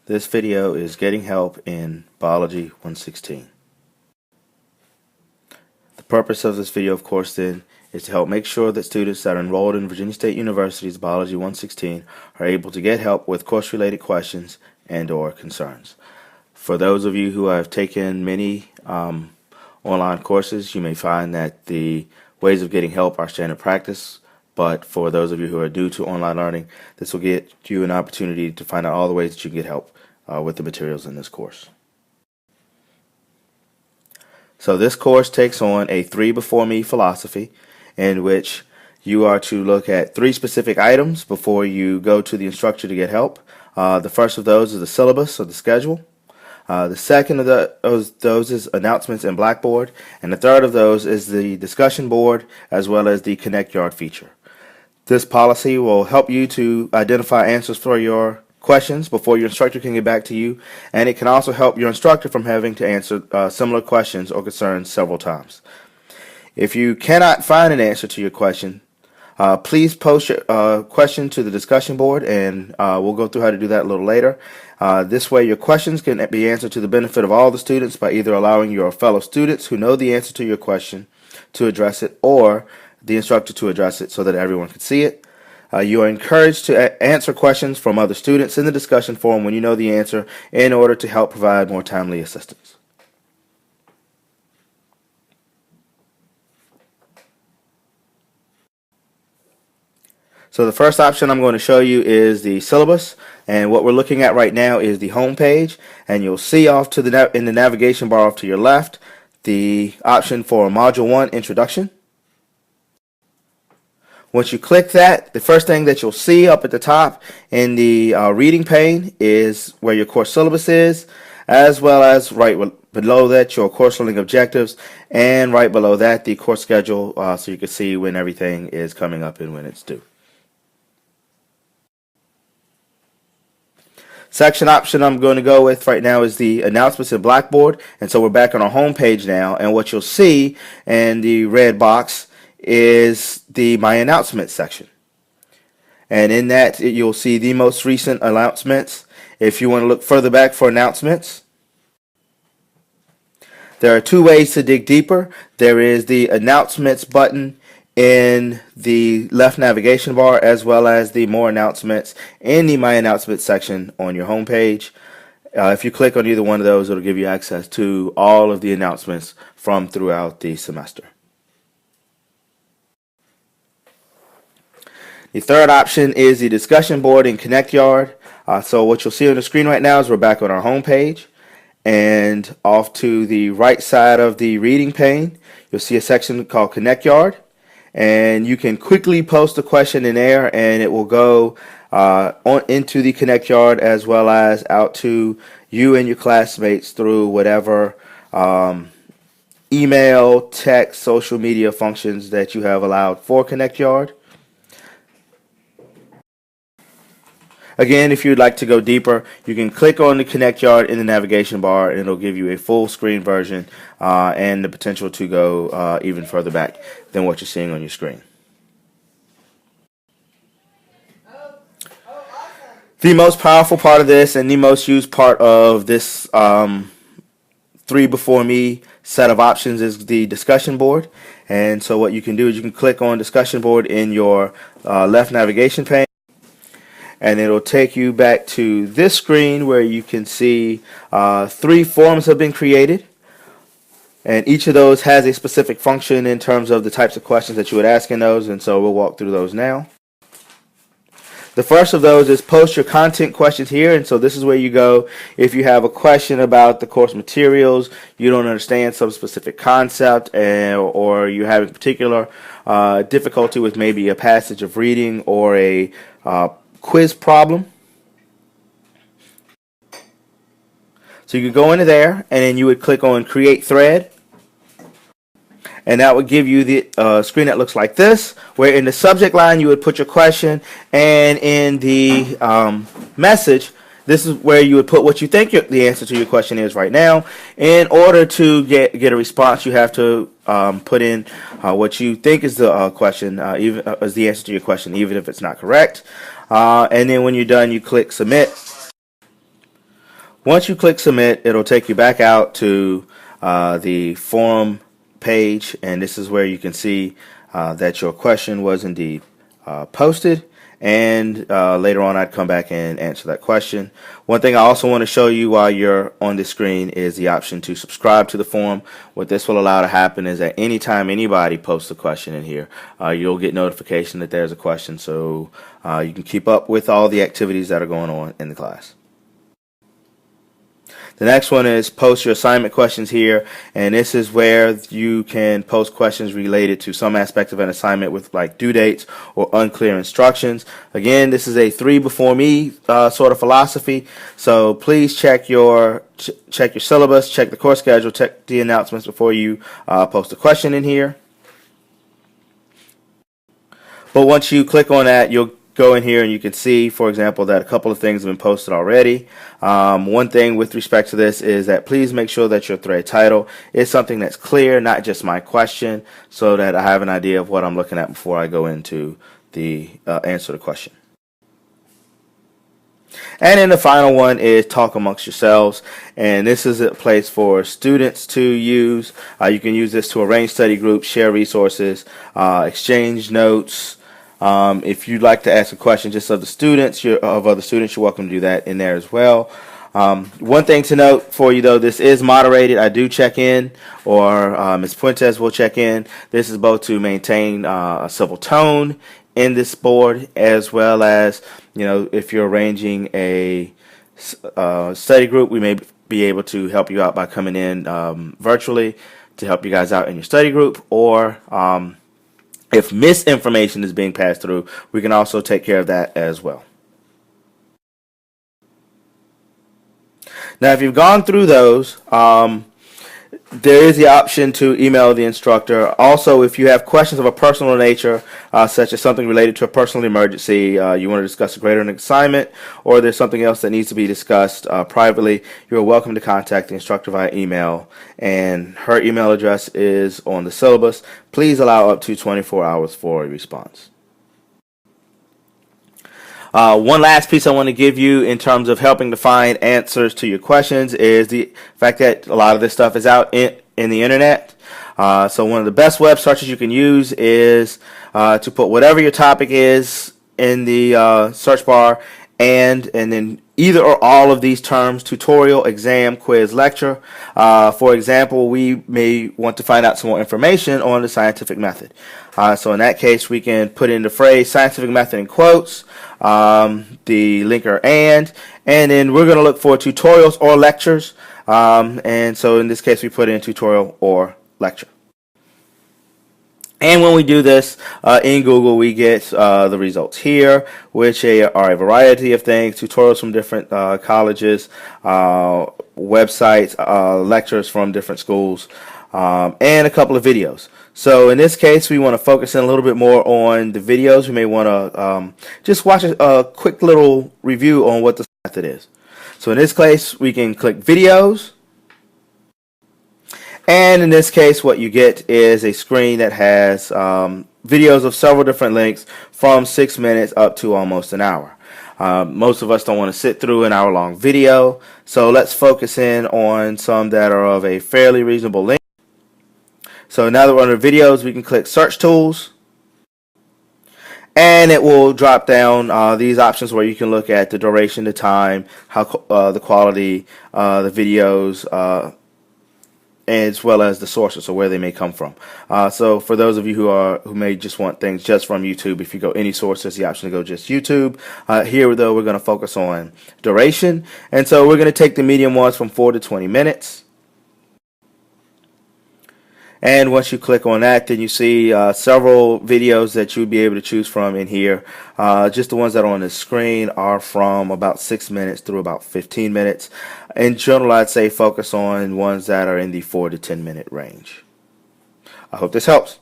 This video is getting help in Biology 116. The purpose of this video, of course, then, is to help make sure that students that are enrolled in Virginia State University's Biology 116 are able to get help with course-related questions and/or concerns. For those of you who have taken many online courses, you may find that the ways of getting help are standard practice. But for those of you who are new to online learning, this will get you an opportunity to find out all the ways that you can get help with the materials in this course. So this course takes on a 3 before me philosophy, in which you are to look at 3 specific items before you go to the instructor to get help. The first of those is the syllabus or the schedule. The second of those is announcements in Blackboard, and the third of those is the discussion board as well as the Connect Yard feature. This policy will help you to identify answers for your questions before your instructor can get back to you, and it can also help your instructor from having to answer similar questions or concerns several times. If you cannot find an answer to your question, please post your question to the discussion board, and we'll go through how to do that a little later. This way your questions can be answered to the benefit of all the students by either allowing your fellow students who know the answer to your question to address it, or the instructor to address it so that everyone can see it. You are encouraged to answer questions from other students in the discussion forum when you know the answer, in order to help provide more timely assistance. So the first option I'm going to show you is the syllabus, and what we're looking at right now is the home page, and you'll see off to the in the navigation bar off to your left the option for Module 1 Introduction. Once you click that, the first thing that you'll see up at the top in the reading pane is where your course syllabus is, as well as right below that your course learning objectives, and right below that the course schedule, so you can see when everything is coming up and when it's due. Section option I'm going to go with right now is the announcements in Blackboard, and so we're back on our home page now, and what you'll see in the red box is the My Announcements section. And in that you'll see the most recent announcements. If you want to look further back for announcements, there are 2 ways to dig deeper. There is the Announcements button in the left navigation bar, as well as the More Announcements in the My Announcements section on your home page. If you click on either one of those, it'll give you access to all of the announcements from throughout the semester. The third option is the discussion board in Connect Yard. So what you'll see on the screen right now is we're back on our home page, and off to the right side of the reading pane you'll see a section called Connect Yard, and you can quickly post a question in there, and it will go into the Connect Yard as well as out to you and your classmates through whatever email, text, social media functions that you have allowed for Connect Yard. Again, if you'd like to go deeper, you can click on the Connect Yard in the navigation bar, and it'll give you a full screen version and the potential to go even further back than what you're seeing on your screen. The most powerful part of this, and the most used part of this 3 before me set of options, is the discussion board. And so what you can do is you can click on discussion board in your left navigation pane, and it'll take you back to this screen where you can see 3 forums have been created, and each of those has a specific function in terms of the types of questions that you would ask in those, and so we'll walk through those now. The first of those is post your content questions here, and so this is where you go if you have a question about the course materials, you don't understand some specific concept, or you're having particular difficulty with maybe a passage of reading or a quiz problem. So you could go into there, and then you would click on Create Thread, and that would give you the screen that looks like this, where in the subject line you would put your question, and in the message, this is where you would put what you think the answer to your question is right now. In order to get a response, you have to put in what you think is the question, even as the answer to your question, even if it's not correct. And then when you're done, you click Submit. Once you click submit, it'll take you back out to the forum page, and this is where you can see that your question was indeed posted, and later on I'd come back and answer that question. One thing I also want to show you while you're on the screen is the option to subscribe to the forum. What this will allow to happen is that anytime anybody posts a question in here, you'll get notification that there's a question, so you can keep up with all the activities that are going on in the class. The next one is post your assignment questions here, and this is where you can post questions related to some aspect of an assignment with like due dates or unclear instructions. Again, this is a 3 before me sort of philosophy, so please check your syllabus, check the course schedule, check the announcements before you post a question in here. But once you click on that, you'll go in here and you can see, for example, that a couple of things have been posted already. One thing with respect to this is that please make sure that your thread title is something that's clear, not just my question, so that I have an idea of what I'm looking at before I go into the answer to the question. And then the final one is talk amongst yourselves, and this is a place for students to use. You can use this to arrange study groups, share resources, exchange notes. If you'd like to ask a question just of the students, of other students, you're welcome to do that in there as well. One thing to note for you though, this is moderated. I do check in, or Ms. Puentes will check in. This is both to maintain a civil tone in this board, as well as, you know, if you're arranging a study group, we may be able to help you out by coming in virtually to help you guys out in your study group, or if misinformation is being passed through, we can also take care of that as well. Now, if you've gone through those, there is the option to email the instructor. Also, if you have questions of a personal nature, such as something related to a personal emergency, you want to discuss a greater assignment, or there's something else that needs to be discussed privately, you're welcome to contact the instructor via email, and her email address is on the syllabus. Please allow up to 24 hours for a response. One last piece I want to give you in terms of helping to find answers to your questions is the fact that a lot of this stuff is out in the internet. So one of the best web searches you can use is to put whatever your topic is in the search bar, and then either or all of these terms: tutorial, exam, quiz, lecture. For example, we may want to find out some more information on the scientific method. So in that case, we can put in the phrase scientific method in quotes, the linker and then we're going to look for tutorials or lectures. And so in this case, we put in tutorial or lecture. And when we do this in Google, we get the results here, which are a variety of things: tutorials from different colleges, websites, lectures from different schools, and a couple of videos. So in this case, we want to focus in a little bit more on the videos. We may want to just watch a quick little review on what the method is. So in this case, we can click videos. And in this case, what you get is a screen that has videos of several different lengths, from 6 minutes up to almost an hour. Most of us don't want to sit through an hour-long video, so let's focus in on some that are of a fairly reasonable length. So now that we're under videos, we can click search tools, and it will drop down these options where you can look at the duration, the time, how the quality, the videos, as well as the sources, or where they may come from. So for those of you who may just want things just from YouTube, if you go any source, there's the option to go just YouTube. Here though, we're going to focus on duration, and so we're going to take the medium ones from 4 to 20 minutes. And once you click on that, then you see several videos that you'd be able to choose from in here. Just the ones that are on the screen are from about 6 minutes through about 15 minutes. In general, I'd say focus on ones that are in the 4 to 10 minute range. I hope this helps.